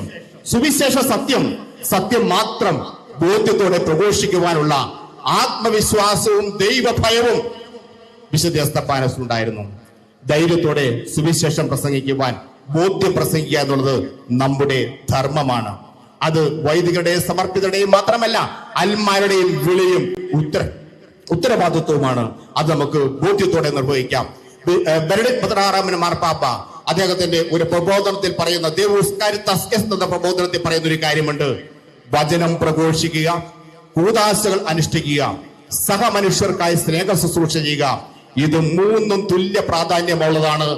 സുവിശേഷ സത്യം മാത്രം ബോധ്യത്തോടെ പ്രഘോഷിക്കുവാനുള്ള ആത്മവിശ്വാസവും ദൈവഭയവും വിശുദ്ധ എസ്തഫാനോസ് ഉണ്ടായിരുന്നു. ധൈര്യത്തോടെ സുവിശേഷം പ്രസംഗിക്കുവാൻ, ബോധ്യം പ്രസംഗിക്കുക എന്നുള്ളത് നമ്മുടെ ധർമ്മമാണ്. അത് വൈദികരുടെയും സമർപ്പിതരുടെയും മാത്രമല്ല, അൽമാരുടെയും വിളിയും ഉത്തരവാദിത്വവുമാണ്. അത് നമുക്ക് ബോധ്യത്തോടെ നിർവഹിക്കാം. ബെനഡിക്ട് 16 മാർപ്പാപ്പ അദ്ദേഹത്തിന്റെ ഒരു പ്രബോധനത്തിൽ പറയുന്ന ദേവൂസ് കാരിത്താസ് എന്ന പ്രബോധനത്തിൽ പറയുന്ന ഒരു കാര്യമുണ്ട്. വചനം പ്രഘോഷിക്കുക, കൂദാശകൾ അനുഷ്ഠിക്കുക, സഹമനുഷ്യർക്കായി സ്നേഹ ശുശ്രൂഷ ചെയ്യുക. ഇത് 3 തുല്യ പ്രാധാന്യമുള്ളതാണ്,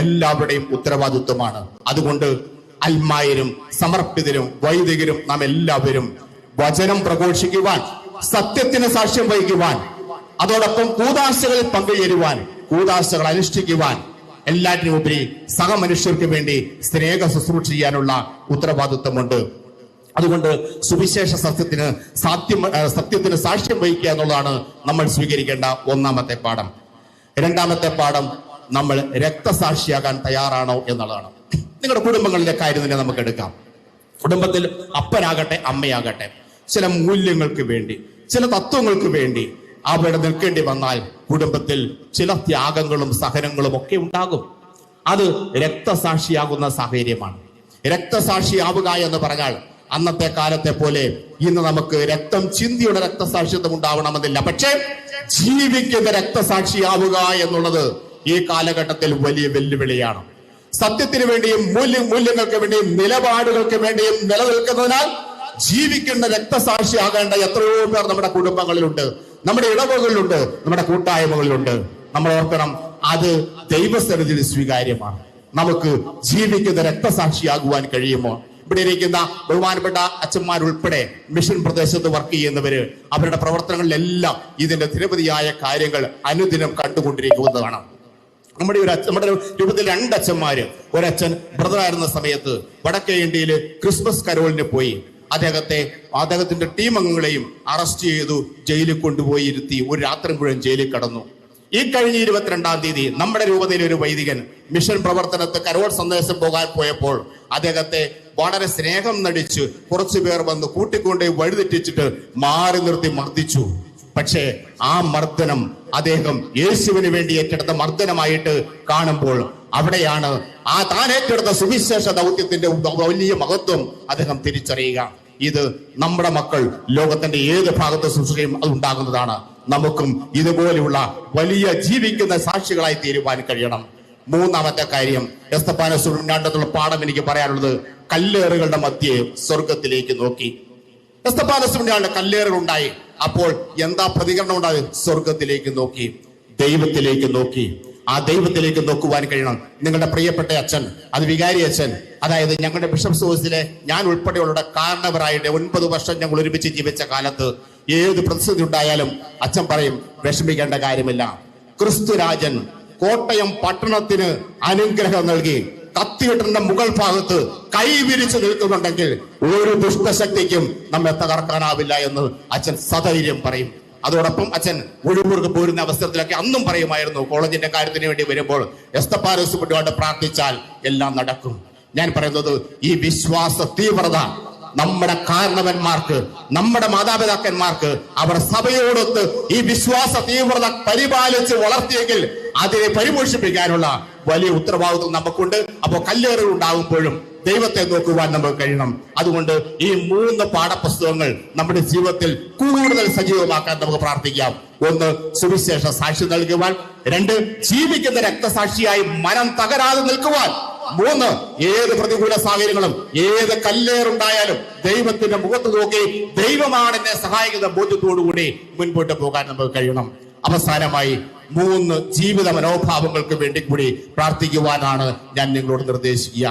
എല്ലാവരുടെയും ഉത്തരവാദിത്വമാണ്. അതുകൊണ്ട് അൽമായരും സമർപ്പിതരും വൈദികരും നാം എല്ലാവരും വചനം പ്രഘോഷിക്കുവാൻ, സത്യത്തിന് സാക്ഷ്യം വഹിക്കുവാൻ, അതോടൊപ്പം കൂദാശകളിൽ പങ്കുചേരുവാൻ, കൂദാശകൾ അനുഷ്ഠിക്കുവാൻ, എല്ലാറ്റിനും ഉപരി സഹമനുഷ്യർക്ക് വേണ്ടി സ്നേഹ ശുശ്രൂഷ ചെയ്യാനുള്ള ഉത്തരവാദിത്വമുണ്ട്. അതുകൊണ്ട് സുവിശേഷ സത്യത്തിന് സാക്ഷ്യം വഹിക്കുക എന്നുള്ളതാണ് നമ്മൾ സ്വീകരിക്കേണ്ട 1-ാമത്തെ പാഠം. 2-ാമത്തെ പാഠം, നമ്മൾ രക്തസാക്ഷിയാകാൻ തയ്യാറാണോ എന്നുള്ളതാണ്. നിങ്ങളുടെ കുടുംബങ്ങളിലെ കാര്യം തന്നെ നമുക്ക് എടുക്കാം. കുടുംബത്തിൽ അപ്പനാകട്ടെ അമ്മയാകട്ടെ ചില മൂല്യങ്ങൾക്ക് വേണ്ടി, ചില തത്വങ്ങൾക്ക് വേണ്ടി അവിടെ നിൽക്കേണ്ടി വന്നാൽ കുടുംബത്തിൽ ചില ത്യാഗങ്ങളും സഹനങ്ങളും ഒക്കെ ഉണ്ടാകും. അത് രക്തസാക്ഷിയാകുന്ന സാഹചര്യമാണ്. രക്തസാക്ഷിയാവുക എന്ന് പറഞ്ഞാൽ അന്നത്തെ കാലത്തെ പോലെ ഇന്ന് നമുക്ക് രക്തം ചിന്തിയുടെ രക്തസാക്ഷിത്വം ഉണ്ടാവണമെന്നില്ല. പക്ഷേ ജീവിക്കുന്ന രക്തസാക്ഷിയാവുക എന്നുള്ളത് ഈ കാലഘട്ടത്തിൽ വലിയ വെല്ലുവിളിയാണ്. സത്യത്തിന് വേണ്ടിയും മൂല്യങ്ങൾക്ക് വേണ്ടിയും നിലപാടുകൾക്ക് വേണ്ടിയും നിലനിൽക്കുന്നതിനാൽ ജീവിക്കുന്ന രക്തസാക്ഷിയാകേണ്ട എത്രയോ പേർ നമ്മുടെ കുടുംബങ്ങളിലുണ്ട്, നമ്മുടെ ഇടവകളിലുണ്ട്, നമ്മുടെ കൂട്ടായ്മകളിലുണ്ട്. നമ്മൾ ഓർക്കണം, അത് ദൈവസന്നിധിയിൽ സ്വീകാര്യമാണ്. നമുക്ക് ജീവിക്കുന്ന രക്തസാക്ഷിയാകുവാൻ കഴിയുമോ? ഇവിടെ ഇരിക്കുന്ന ബഹുമാനപ്പെട്ട അച്ഛന്മാരുൾപ്പെടെ മിഷൻ പ്രദേശത്ത് വർക്ക് ചെയ്യുന്നവര് അവരുടെ പ്രവർത്തനങ്ങളിലെല്ലാം ഇതിന്റെ നിരവധിയായ കാര്യങ്ങൾ അനുദിനം കണ്ടുകൊണ്ടിരിക്കുന്നതാണ്. നമ്മുടെ രൂപത്തിൽ 2 അച്ഛന്മാര്, ഒരച്ഛൻ ബ്രദറായിരുന്ന സമയത്ത് വടക്കേ ഇന്ത്യയിൽ ക്രിസ്മസ് കരോളിന് പോയി അദ്ദേഹത്തിന്റെ ടീം അംഗങ്ങളെയും അറസ്റ്റ് ചെയ്തു, ജയിലിൽ കൊണ്ടുപോയി ഇരുത്തി, ഒരു രാത്രി മുഴുവൻ ജയിലിൽ കടന്നു. ഈ കഴിഞ്ഞ 22-ാം തീയതി നമ്മുടെ രൂപതയിലെ ഒരു വൈദികൻ മിഷൻ പ്രവർത്തനത്ത് കരോൾ സന്ദേശം പോകാൻ പോയപ്പോൾ അദ്ദേഹത്തെ വളരെ സ്നേഹം നടിച്ച് കുറച്ചു പേർ വന്ന് കൂട്ടിക്കൊണ്ട് വഴിതെറ്റിച്ചിട്ട് മാറി നിർത്തി മർദ്ദിച്ചു. പക്ഷേ ആ മർദ്ദനം അദ്ദേഹം യേശുവിന് വേണ്ടി ഏറ്റെടുത്ത മർദ്ദനമായിട്ട് കാണുമ്പോൾ അവിടെയാണ് ആ താൻ ഏറ്റെടുത്ത സുവിശേഷ ദൗത്യത്തിന്റെ വലിയ മഹത്വം അദ്ദേഹം തിരിച്ചറിയുക. ഇത് നമ്മുടെ മക്കൾ ലോകത്തിന്റെ ഏത് ഭാഗത്ത് സൂക്ഷിക്കുകയും അത് ഉണ്ടാകുന്നതാണ്. നമുക്കും ഇതുപോലെയുള്ള വലിയ ജീവിക്കുന്ന സാക്ഷികളായി തീരുവാൻ കഴിയണം. 3-ാമത്തെ കാര്യം, എസ്തപ്പാനോസ് ഉൾനാട്ടിലുള്ള പാഠം എനിക്ക് പറയാനുള്ളത്, കല്ലേറുകളുടെ മധ്യേ സ്വർഗത്തിലേക്ക് നോക്കി. എസ്തപ്പാനോസ് ഉൾനാട്ടിൽ കല്ലേറുകൾ ഉണ്ടായി. അപ്പോൾ എന്താ പ്രതികരണം ഉണ്ടായത്? സ്വർഗത്തിലേക്ക് നോക്കി, ദൈവത്തിലേക്ക് നോക്കി. ആ ദൈവത്തിലേക്ക് നോക്കുവാൻ കഴിയണം. നിങ്ങളുടെ പ്രിയപ്പെട്ട അച്ഛൻ, അത് വികാരി അച്ഛൻ, അതായത് ഞങ്ങളുടെ ബിഷപ്സ് ഹൗസിലെ ഞാൻ ഉൾപ്പെടെയുള്ള കാരണവരായിട്ട് 9 വർഷം ഞങ്ങൾ ഒരുമിച്ച് ജീവിച്ച കാലത്ത് ഏത് പ്രതിസന്ധി ഉണ്ടായാലും അച്ഛൻ പറയും, വിഷമിക്കേണ്ട കാര്യമില്ല. ക്രിസ്തുരാജൻ കോട്ടയം പട്ടണത്തിന് അനുഗ്രഹം നൽകി കത്തിവെട്ടിന്റെ മുകൾ ഭാഗത്ത് കൈവിരിച്ച് നിൽക്കുന്നുണ്ടെങ്കിൽ ഒരു ദുഷ്ടശക്തിക്കും നമ്മെ തകർക്കാനാവില്ല എന്ന് അച്ഛൻ സധൈര്യം പറയും. അതോടൊപ്പം അച്ഛൻ ഒഴിവൂർക്ക് പോരുന്ന അവസരത്തിലൊക്കെ അന്നും പറയുമായിരുന്നു, കോളേജിന്റെ കാര്യത്തിന് വേണ്ടി വരുമ്പോൾ എസ്തപ്പാനോസ് കുട്ടിയോട് പ്രാർത്ഥിച്ചാൽ എല്ലാം നടക്കും. ഞാൻ പറയുന്നത്, ഈ വിശ്വാസ തീവ്രത നമ്മുടെ കാരണവന്മാർക്ക്, നമ്മുടെ മാതാപിതാക്കന്മാർക്ക് അവർ സഭയോടൊത്ത് ഈ വിശ്വാസ തീവ്രത പരിപാലിച്ച് വളർത്തിയെങ്കിൽ അതിനെ പരിപോഷിപ്പിക്കാനുള്ള വലിയ ഉത്തരവാദിത്വം നമുക്കുണ്ട്. അപ്പോൾ കല്ലേറുകൾ ഉണ്ടാകുമ്പോഴും ദൈവത്തെ നോക്കുവാൻ നമുക്ക് കഴിയണം. അതുകൊണ്ട് ഈ 3 പാഠപുസ്തകങ്ങൾ നമ്മുടെ ജീവിതത്തിൽ കൂടുതൽ സജീവമാക്കാൻ നമുക്ക് പ്രാർത്ഥിക്കാം. 1, സുവിശേഷ സാക്ഷി നൽകുവാൻ. 2, ജീവിക്കുന്ന രക്തസാക്ഷിയായി മനം തകരാതെ നിൽക്കുവാൻ. 3, ഏത് പ്രതികൂല സാഹചര്യങ്ങളും ഏത് കല്ലേറുണ്ടായാലും ദൈവത്തിന്റെ മുഖത്ത് നോക്കി ദൈവമാണ് എന്നെ സഹായിക്കുന്ന ബോധ്യത്തോടുകൂടി മുൻപോട്ട് പോകാൻ നമുക്ക് കഴിയണം. അവസാനമായി 3 ജീവിത മനോഭാവങ്ങൾക്ക് വേണ്ടി കൂടി പ്രാർത്ഥിക്കുവാനാണ് ഞാൻ നിങ്ങളോട് നിർദ്ദേശിക്കുക.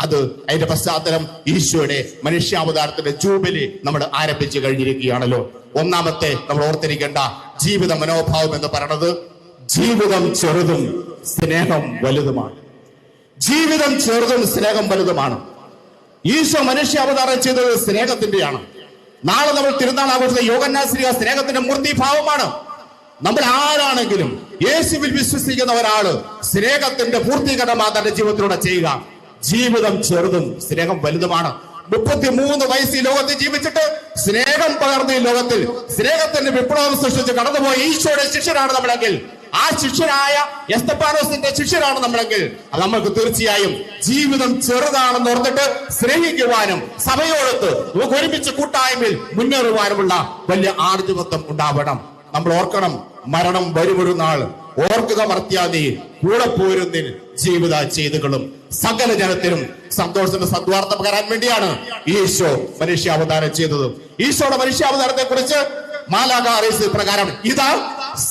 അതിന്റെ പശ്ചാത്തലം ഈശോയുടെ മനുഷ്യാവതാരത്തിന്റെ ജൂബിലി നമ്മൾ ആരംഭിച്ചു കഴിഞ്ഞിരിക്കുകയാണല്ലോ. 1-ാമത്തെ നമ്മൾ ഓർത്തിരിക്കേണ്ട ജീവിത മനോഭാവം എന്ന് പറയുന്നത്, ജീവിതം ചെറുതും സ്നേഹം വലുതുമാണ്. ജീവിതം ചെറുതും സ്നേഹം വലുതുമാണ്. ഈശോ മനുഷ്യാവതാരം ചെയ്തത് സ്നേഹത്തിന്റെയാണ്. നാളെ നമ്മൾ തിരുനാൾ ആഘോഷിക്കുന്ന യോഹന്നാൻ ശ്ലീഹ സ്നേഹത്തിന്റെ മൂർത്തിഭാവമാണ്. നമ്മൾ ആരാണെങ്കിലും യേശുവിൽ വിശ്വസിക്കുന്ന ഒരാള് സ്നേഹത്തിന്റെ പൂർത്തീകരണമാണ് തന്റെ ജീവിതത്തിലൂടെ ചെയ്യുക. ജീവിതം ചെറുതും സ്നേഹം വലുതുമാണ്. 33 വയസ്സ് ഈ ലോകത്തിൽ ജീവിച്ചിട്ട് സ്നേഹം പകർന്ന ഈ ലോകത്തിൽ സ്നേഹത്തിന്റെ വിപ്ലവം സൃഷ്ടിച്ച് കടന്നുപോയ ഈശോയുടെ ശിഷ്യരാണ് നമ്മളെങ്കിൽ, ആ ശിഷ്യനായ എസ്തപ്പാനോസിന്റെ ശിഷ്യരാണ് നമ്മളെങ്കിൽ, അത് നമ്മൾക്ക് തീർച്ചയായും ജീവിതം ചെറുതാണെന്ന് ഓർത്തിട്ട് സ്നേഹിക്കുവാനും സഭയോടൊത്ത് നമുക്ക് ഒരുമിച്ച് കൂട്ടായ്മയിൽ മുന്നേറുവാനുമുള്ള വലിയ ആർജവത്വം ഉണ്ടാവണം. നമ്മൾ ഓർക്കണം, മരണം വരുമൊരു നാൾ. ഓർക്കുക മർത്യാദി, കൂടെ പോരുന്നിൽ ജീവിത ചെയ്തുകളും. സകല ജനത്തിനും സന്തോഷത്തിന്റെ സദ്വാർത്ത പകരാൻ വേണ്ടിയാണ് ഈശോ മനുഷ്യാവതാരം ചെയ്തത്. ഈശോയുടെ മനുഷ്യാവതാരത്തെ കുറിച്ച് മാലാഖ അറിയിച്ച പ്രകാരം, ഇതാ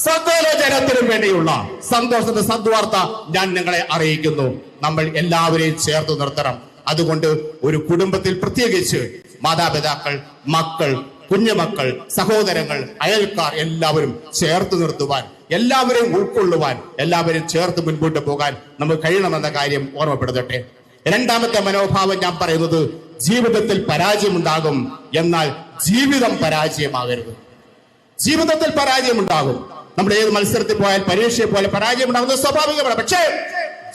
സകല ജനത്തിനും വേണ്ടിയുള്ള സന്തോഷത്തിന്റെ സദ്വാർത്ത ഞാൻ നിങ്ങളെ അറിയിക്കുന്നു. നമ്മൾ എല്ലാവരെയും ചേർത്ത് നിർത്തണം. അതുകൊണ്ട് ഒരു കുടുംബത്തിൽ പ്രത്യേകിച്ച് മാതാപിതാക്കൾ, മക്കൾ, കുഞ്ഞുമക്കൾ, സഹോദരങ്ങൾ, അയൽക്കാർ എല്ലാവരും ചേർത്ത് നിർത്തുവാൻ, എല്ലാവരെയും ഉൾക്കൊള്ളുവാൻ, എല്ലാവരും ചേർത്ത് മുൻപോട്ട് പോകാൻ നമുക്ക് കഴിയണമെന്ന കാര്യം ഓർമ്മപ്പെടുത്തട്ടെ. 2-ാമത്തെ മനോഭാവം ഞാൻ പറയുന്നത്, ജീവിതത്തിൽ പരാജയമുണ്ടാകും, എന്നാൽ ജീവിതം പരാജയമാകരുത്. ജീവിതത്തിൽ പരാജയമുണ്ടാകും. നമ്മൾ ഏത് മത്സരത്തിൽ പോയാൽ, പരീക്ഷയിൽ പോലെ പരാജയം ഉണ്ടാകുന്നത് സ്വാഭാവികമാണ്. പക്ഷേ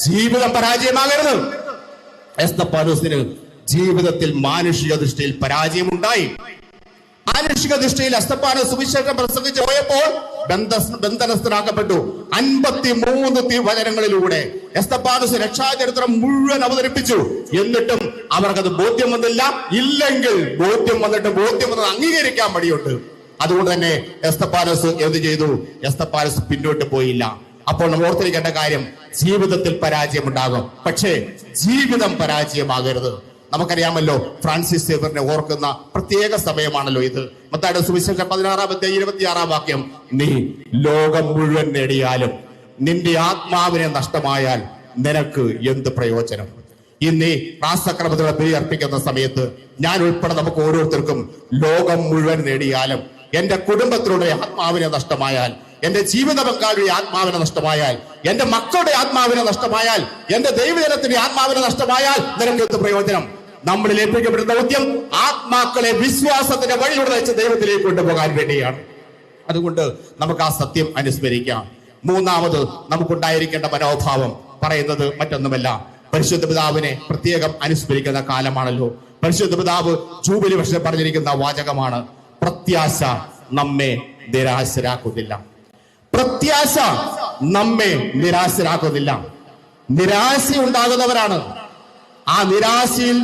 ജീവിതം പരാജയമാകരുത്. എസ്തപ്പാനോസിന് ജീവിതത്തിൽ മാനുഷിക ദൃഷ്ടിയിൽ പരാജയമുണ്ടായി. മാനുഷിക ദൃഷ്ടിയിൽ എസ്തപ്പാനോസ് സുവിശേഷം പ്രസംഗിച്ച് പോയപ്പോൾ ബന്ധനസ്ഥനാക്കപ്പെട്ടു. 53 വചനങ്ങളിലൂടെ എസ്തപ്പാനോസ് രക്ഷാചരിത്രം മുഴുവൻ അവതരിപ്പിച്ചു. എന്നിട്ടും അവർക്കത് ബോധ്യം വന്നില്ല. ഇല്ലെങ്കിൽ ബോധ്യം വന്നത് അംഗീകരിക്കാൻ മടിയുണ്ട്. അതുകൊണ്ട് തന്നെ എസ്തപ്പാനോസ് എന്ത് ചെയ്തു? എസ്തപ്പാനോസ് പിന്നോട്ട് പോയില്ല. അപ്പോൾ നമ്മൾ ഓർത്തിരിക്കേണ്ട കാര്യം, ജീവിതത്തിൽ പരാജയമുണ്ടാകും, പക്ഷേ ജീവിതം പരാജയമാകരുത്. നമുക്കറിയാമല്ലോ, ഫ്രാൻസിസ് സേവ്യറിനെ ഓർക്കുന്ന പ്രത്യേക സമയമാണല്ലോ ഇത്. മത്തായിയുടെ സുവിശേഷം 16-26 വാക്യം, നീ ലോകം മുഴുവൻ നേടിയാലും നിന്റെ ആത്മാവിനെ നഷ്ടമായാൽ നിനക്ക് എന്ത് പ്രയോജനം? ഇന്ന് പ്രാസക്രമത്തിലുള്ള ബലി അർപ്പിക്കുന്ന സമയത്ത് ഞാൻ ഉൾപ്പെടെ നമുക്ക് ഓരോരുത്തർക്കും ലോകം മുഴുവൻ നേടിയാലും എന്റെ കുടുംബത്തിലുള്ള ആത്മാവിനെ നഷ്ടമായാൽ, എന്റെ ജീവിത പങ്കാളിയുടെ ആത്മാവിനെ നഷ്ടമായാൽ, എന്റെ മക്കളുടെ ആത്മാവിനെ നഷ്ടമായാൽ, എന്റെ ദൈവജനത്തിന്റെ ആത്മാവിനെ നഷ്ടമായാൽ നിനക്ക് എന്ത് പ്രയോജനം? നമ്മളിൽ ഏൽപ്പിക്കപ്പെടുന്ന ദൗത്യം ആത്മാക്കളെ വിശ്വാസത്തിന്റെ വഴിയുടെ വെച്ച് ദൈവത്തിലേക്ക് കൊണ്ടുപോകാൻ വേണ്ടിയാണ്. അതുകൊണ്ട് നമുക്ക് ആ സത്യം അനുസ്മരിക്കാം. മൂന്നാമത് നമുക്കുണ്ടായിരിക്കേണ്ട മനോഭാവം പറയുന്നത് മറ്റൊന്നുമല്ല, പരിശുദ്ധ പിതാവിനെ പ്രത്യേകം അനുസ്മരിക്കുന്ന കാലമാണല്ലോ. പരിശുദ്ധ പിതാവ് ജൂബിലി വർഷം പറഞ്ഞിരിക്കുന്ന വാചകമാണ്, പ്രത്യാശ നമ്മെ നിരാശരാക്കുന്നില്ല. പ്രത്യാശ നമ്മെ നിരാശരാക്കുന്നില്ല. നിരാശ ഉണ്ടാകുന്നവരാണ് ആ നിരാശയിൽ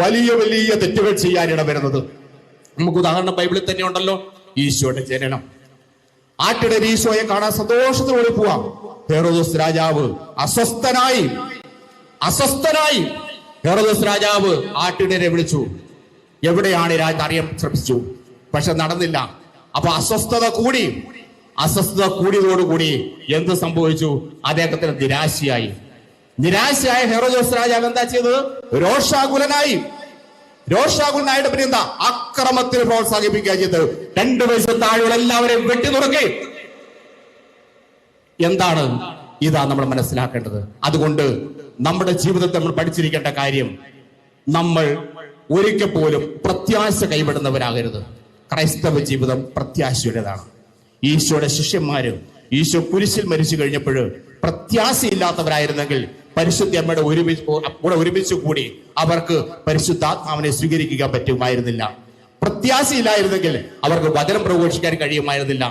വലിയ വലിയ തെറ്റുകൾ ചെയ്യാൻ ഇടവരുന്നത്. നമുക്ക് ഉദാഹരണം ബൈബിളിൽ തന്നെ ഉണ്ടല്ലോ. ഈശോയുടെ ജനനം, ആട്ടിടർ ഈശോയെ കാണാൻ സന്തോഷത്തോടെ പോവാം. ഹെറോദോസ് രാജാവ് അസ്വസ്ഥനായി ഹെറോദോസ് രാജാവ് ആട്ടിടരെ വിളിച്ചു. എവിടെയാണ് രാജ അറിയാൻ ശ്രമിച്ചു, പക്ഷെ നടന്നില്ല. അപ്പൊ അസ്വസ്ഥത കൂടിയതോടുകൂടി എന്ത് സംഭവിച്ചു? അദ്ദേഹത്തിന് നിരാശയായ ഹെറോദോസ് രാജാവ് എന്താ ചെയ്തത്? രോഷാകുലനായിട്ട് പിന്നെ എന്താ? അക്രമത്തിന് പ്രോത്സാഹിപ്പിക്കുക ചെയ്തത്. 2 വയസ്സ് താഴെയുള്ള എല്ലാവരെയും വെട്ടി നുറുക്കി. എന്താണ് ഇതാ നമ്മൾ മനസ്സിലാക്കേണ്ടത്? അതുകൊണ്ട് നമ്മുടെ ജീവിതത്തിൽ നമ്മൾ പഠിച്ചിരിക്കേണ്ട കാര്യം, നമ്മൾ ഒരിക്കൽ പോലും പ്രത്യാശ കൈവിടുന്നവരാകരുത്. ക്രൈസ്തവ ജീവിതം പ്രത്യാശയുടേതാണ്. ഈശോയുടെ ശിഷ്യന്മാരും ഈശോ കുരിശിൽ മരിച്ചു കഴിഞ്ഞപ്പോൾ പ്രത്യാശയില്ലാത്തവരായിരുന്നെങ്കിൽ പരിശുദ്ധ അമ്മയുടെ ഒരുമിച്ച് കൂടി അവർക്ക് പരിശുദ്ധാത്മാവിനെ സ്വീകരിക്കാൻ പറ്റുമായിരുന്നില്ല. പ്രത്യാശയില്ലായിരുന്നെങ്കിൽ അവർക്ക് വചനം പ്രഘോഷിക്കാൻ കഴിയുമായിരുന്നില്ല.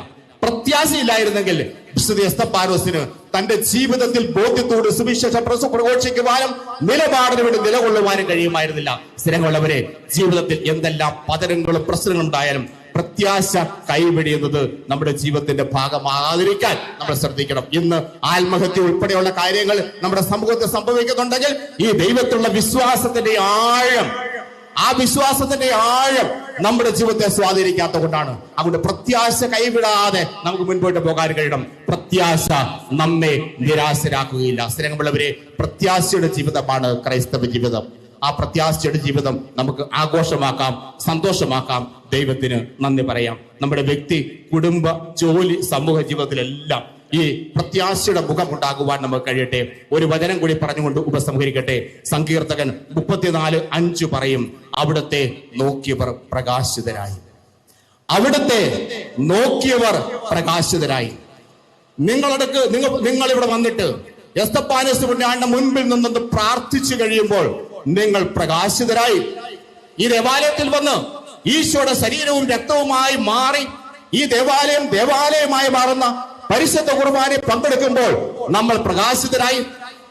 പ്രത്യാശയില്ലായിരുന്നെങ്കിൽ വിശുദ്ധ എസ്തപ്പാനോസിന് തന്റെ ജീവിതത്തിൽ ബോധ്യത്തോട് സുവിശേഷം പ്രഘോഷിക്കുവാനും നിലപാടിന് വേണ്ടി നിലകൊള്ളുവാനും കഴിയുമായിരുന്നില്ല. സ്ഥിരമുള്ളവരെ, ജീവിതത്തിൽ എന്തെല്ലാം പതനങ്ങളും പ്രശ്നങ്ങളും ഉണ്ടായാലും പ്രത്യാശ കൈവെടിയുന്നത് നമ്മുടെ ജീവിതത്തിന്റെ ഭാഗമാകാതിരിക്കാൻ നമ്മൾ ശ്രദ്ധിക്കണം. ഇന്ന് ആത്മഹത്യ ഉൾപ്പെടെയുള്ള കാര്യങ്ങൾ നമ്മുടെ സമൂഹത്തിൽ സംഭവിക്കുന്നുണ്ടെങ്കിൽ ഈ ദൈവത്തിലുള്ള വിശ്വാസത്തിന്റെ ആഴം നമ്മുടെ ജീവിതത്തെ സ്വാധീനിക്കാത്ത കൊണ്ടാണ്. അതുകൊണ്ട് പ്രത്യാശ കൈവിടാതെ നമുക്ക് മുൻപോട്ട് പോകാൻ കഴിയണം. പ്രത്യാശ നമ്മെ നിരാശരാക്കുകയില്ല. സ്നേഹമുള്ളവരെ, പ്രത്യാശയുടെ ജീവിതമാണ് ക്രൈസ്തവ ജീവിതം. ആ പ്രത്യാശയുടെ ജീവിതം നമുക്ക് ആഘോഷമാക്കാം, സന്തോഷമാക്കാം, ദൈവത്തിന് നന്ദി പറയാം. നമ്മുടെ വ്യക്തി, കുടുംബ, ജോലി, സമൂഹ ജീവിതത്തിലെല്ലാം ഈ പ്രത്യാശയുടെ മുഖം ഉണ്ടാകുവാൻ നമുക്ക് കഴിയട്ടെ. ഒരു വചനം കൂടി പറഞ്ഞുകൊണ്ട് ഉപസംഹരിക്കട്ടെ. സങ്കീർത്തകൻ 34:5 പറയും, അവിടുത്തെ നോക്കിയവർ പ്രകാശിതരായി. നിങ്ങൾ ഇവിടെ വന്നിട്ട് എസ്തപ്പാനോസ് പുണ്യാളന്റെ മുൻപിൽ നിന്നൊന്ന് പ്രാർത്ഥിച്ചു കഴിയുമ്പോൾ നിങ്ങൾ പ്രകാശിതരായി. ഈ ദേവാലയത്തിൽ വന്ന് ഈശോയുടെ ശരീരവും രക്തവുമായി മാറി ഈ ദേവാലയമായി മാറുന്ന പരിശുദ്ധ കുർബാനയിൽ പങ്കെടുക്കുമ്പോൾ നമ്മൾ പ്രകാശിതരായി.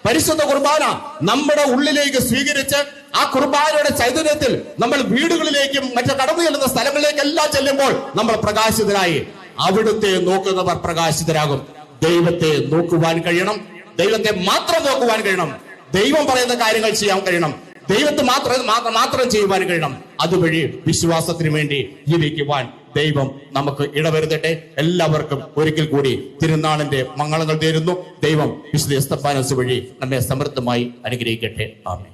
പരിശുദ്ധ കുർബാന നമ്മുടെ ഉള്ളിലേക്ക് സ്വീകരിച്ച് ആ കുർബാനയുടെ ചൈതന്യത്തിൽ നമ്മൾ വീടുകളിലേക്കും മറ്റു കടന്നു ചെല്ലുന്ന സ്ഥലങ്ങളിലേക്കെല്ലാം ചെല്ലുമ്പോൾ നമ്മൾ പ്രകാശിതരായി. അവിടുത്തെ നോക്കുന്നവർ പ്രകാശിതരാകും. ദൈവത്തെ നോക്കുവാൻ കഴിയണം. ദൈവത്തെ മാത്രം നോക്കുവാൻ കഴിയണം. ദൈവം പറയുന്ന കാര്യങ്ങൾ ചെയ്യാൻ കഴിയണം. ദൈവത്തെ മാത്രം ചെയ്യുവാൻ കഴിയണം. അതുവഴി വിശ്വാസത്തിന് വേണ്ടി ജീവിക്കുവാൻ ദൈവം നമുക്ക് ഇടവരുത്തട്ടെ. എല്ലാവർക്കും ഒരിക്കൽ കൂടി തിരുനാളിന്റെ മംഗളങ്ങൾ നേരുന്നു. ദൈവം വിശുദ്ധ എസ്തപ്പാനോസ് വഴി നമ്മെ സമൃദ്ധമായി അനുഗ്രഹിക്കട്ടെ. ആമേൻ.